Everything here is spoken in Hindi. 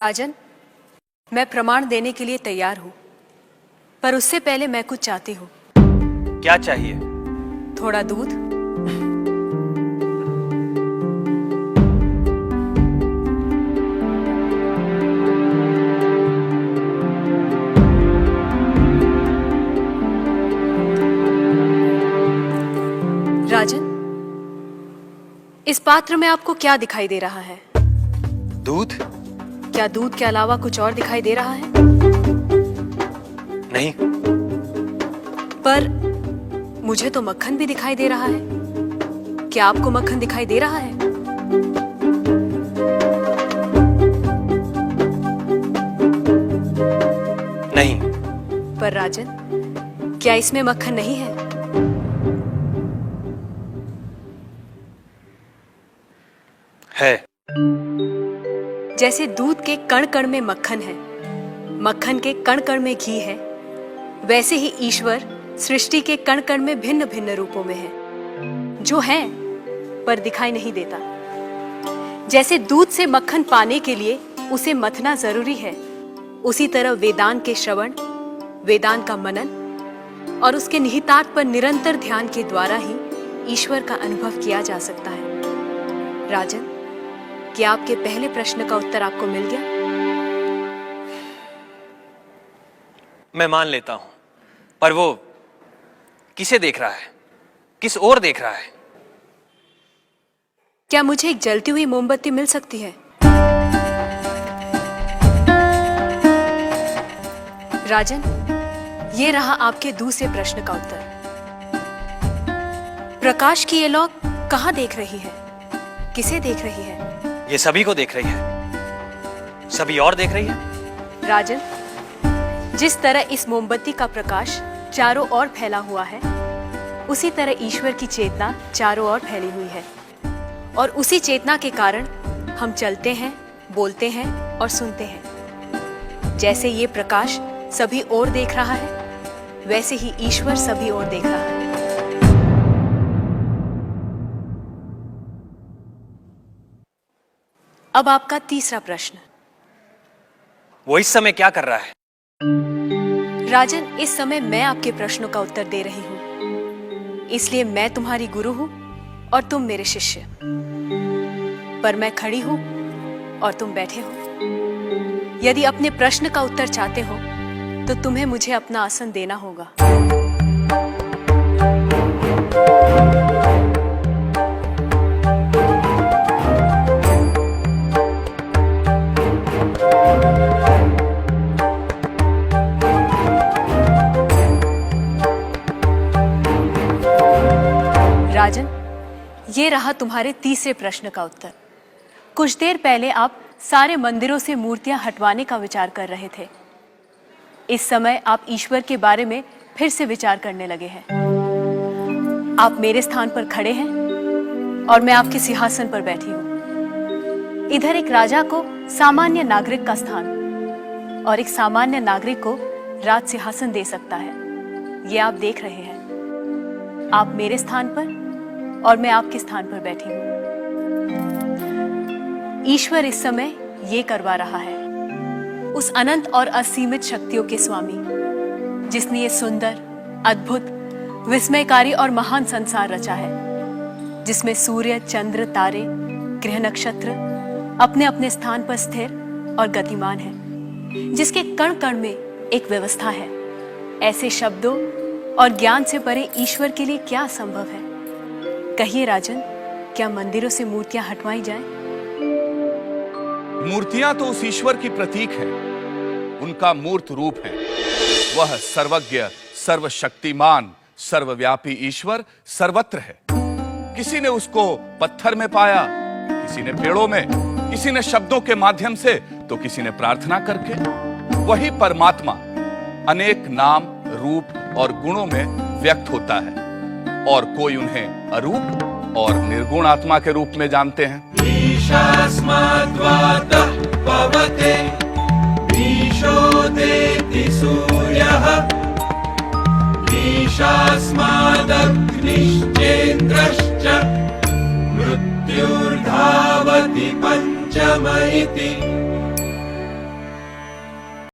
राजन, मैं प्रमाण देने के लिए तैयार हूँ, पर उससे पहले मैं कुछ चाहती हूँ। क्या चाहिए? थोड़ा दूध। राजन, इस पात्र में आपको क्या दिखाई दे रहा है? दूध? क्या दूध के अलावा कुछ और दिखाई दे रहा है? नहीं। पर मुझे तो मक्खन भी दिखाई दे रहा है। क्या आपको मक्खन दिखाई दे रहा है? नहीं। पर राजन, क्या इसमें मक्खन नहीं है? है। जैसे दूध के कण कण में मक्खन है, मक्खन के कण कण में घी है, वैसे ही ईश्वर सृष्टि के कण कण में भिन्न भिन्न रूपों में है, जो है पर दिखाई नहीं देता। जैसे दूध से मक्खन पाने के लिए उसे मथना जरूरी है, उसी तरह वेदांत के श्रवण, वेदांत का मनन और उसके निहितार्थ पर निरंतर ध्यान के द्वारा ही ईश्वर का अनुभव किया जा सकता है। राजन, क्या आपके पहले प्रश्न का उत्तर आपको मिल गया? मैं मान लेता हूं, पर वो किसे देख रहा है? किस ओर देख रहा है? क्या मुझे एक जलती हुई मोमबत्ती मिल सकती है? राजन, ये रहा आपके दूसरे प्रश्न का उत्तर। प्रकाश की ये लौ कहां देख रही है? किसे देख रही है? ये सभी को देख रही है। सभी और देख रही है। राजन, जिस तरह इस मोमबत्ती का प्रकाश चारों ओर फैला हुआ है, उसी तरह ईश्वर की चेतना चारों ओर फैली हुई है, और उसी चेतना के कारण हम चलते हैं, बोलते हैं और सुनते हैं। जैसे ये प्रकाश सभी ओर देख रहा है, वैसे ही ईश्वर सभी ओर देख रहा है। अब आपका तीसरा प्रश्न। वो इस समय क्या कर रहा है? राजन, इस समय मैं आपके प्रश्नों का उत्तर दे रही हूं, इसलिए मैं तुम्हारी गुरु हूं और तुम मेरे शिष्य। पर मैं खड़ी हूं और तुम बैठे हो। यदि अपने प्रश्न का उत्तर चाहते हो तो तुम्हें मुझे अपना आसन देना होगा। राजन, ये रहा तुम्हारे तीसरे प्रश्न का उत्तर। कुछ देर पहले आप सारे मंदिरों से मूर्तियां हटवाने का विचार कर रहे थे। इस समय आप ईश्वर के बारे में फिर से विचार करने लगे हैं। आप मेरे स्थान पर खड़े हैं और मैं आपके सिंहासन पर बैठी हूं। इधर एक राजा को सामान्य नागरिक का स्थान और एक सामान्य नागरिक को राज सिंहासन दे सकता है, ये आप देख रहे हैं। आप मेरे स्थान पर और मैं आपके स्थान पर बैठी हूं। ईश्वर इस समय ये करवा रहा है, उस अनंत और असीमित शक्तियों के स्वामी, जिसने ये सुंदर, अद्भुत, विस्मयकारी और महान संसार रचा है, जिसमें सूर्य, चंद्र, तारे, ग्रह, नक्षत्र अपने अपने स्थान पर स्थिर और गतिमान है, जिसके कण कण में एक व्यवस्था है। ऐसे शब्दों और ज्ञान से परे ईश्वर के लिए क्या संभव है? कहिए राजन, क्या मंदिरों से मूर्तियां हटवाई जाएं? मूर्तियां तो उस ईश्वर की प्रतीक है, उनका मूर्त रूप है। वह सर्वज्ञ, सर्वशक्तिमान, सर्वव्यापी ईश्वर सर्वत्र है। किसी ने उसको पत्थर में पाया, किसी ने पेड़ों में, किसी ने शब्दों के माध्यम से, तो किसी ने प्रार्थना करके। वही परमात्मा अनेक नाम, रूप और गुणों में व्यक्त होता है, और कोई उन्हें अरूप और निर्गुण आत्मा के रूप में जानते हैं। ईशास्माद्वातः पवते ईशोदेति सूर्यः ईशास्मादग्निश्चेन्द्रश्च मृत्युर्धावति पंचम इति